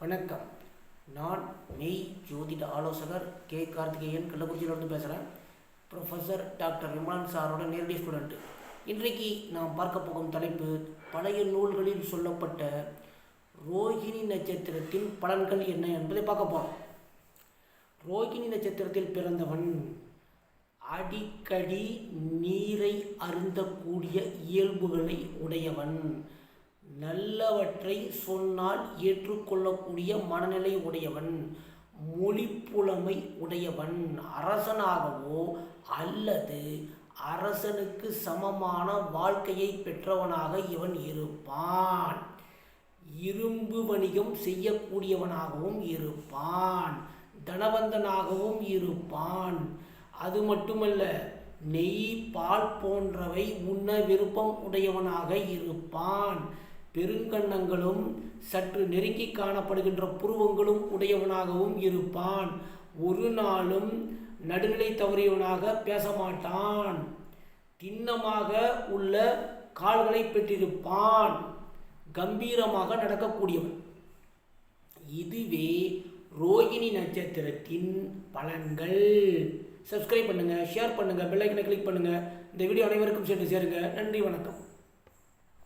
வணக்கம். நான் மெய் ஜோதிட ஆலோசகர் கே கார்த்திகேயன், கள்ளக்குறிச்சியிலிருந்து பேசுகிறேன். ப்ரொஃபஸர் டாக்டர் விமலன் சாரோட நேரடி ஸ்டூடெண்ட்டு. இன்றைக்கு நாம் பார்க்க போகும் தலைப்பு, பழைய நூல்களில் சொல்லப்பட்ட ரோகிணி நட்சத்திரத்தின் பலன்கள் என்ன என்பதை பார்க்க போகிறோம். ரோகிணி நட்சத்திரத்தில் பிறந்தவன் அடிக்கடி நீரை அருந்தக்கூடிய இயல்புகளை உடையவன், நல்லவற்றை சொன்னால் ஏற்றுக்கொள்ளக்கூடிய மனநிலை உடையவன், மொழிப்புலமை உடையவன், அரசனாகவோ அல்லது அரசனுக்கு சமமான வாழ்க்கையை பெற்றவனாக இவன் இருப்பான். இரும்பு வணிகம் செய்யக்கூடியவனாகவும் இருப்பான், தனவந்தனாகவும் இருப்பான். அது மட்டுமல்ல, நெய், பால் போன்றவை உண்ண விருப்பம் உடையவனாக இருப்பான். பெருங்கண்ணங்களும் சற்று நெருங்கி காணப்படுகின்ற புருவங்களும் உடையவனாகவும் இருப்பான். ஒரு நாளும் நடுநிலை தவறியவனாக பேச மாட்டான். திண்ணமாக உள்ள கால்களை பெற்றிருப்பான். கம்பீரமாக நடக்கக்கூடியவன். இதுவே ரோகிணி நட்சத்திரத்தின் பலன்கள். சப்ஸ்கிரைப் பண்ணுங்கள், ஷேர் பண்ணுங்கள், பெல் ஐக்கனை கிளிக் பண்ணுங்கள். இந்த வீடியோ அனைவருக்கும் சென்று சேருங்க. நன்றி, வணக்கம்.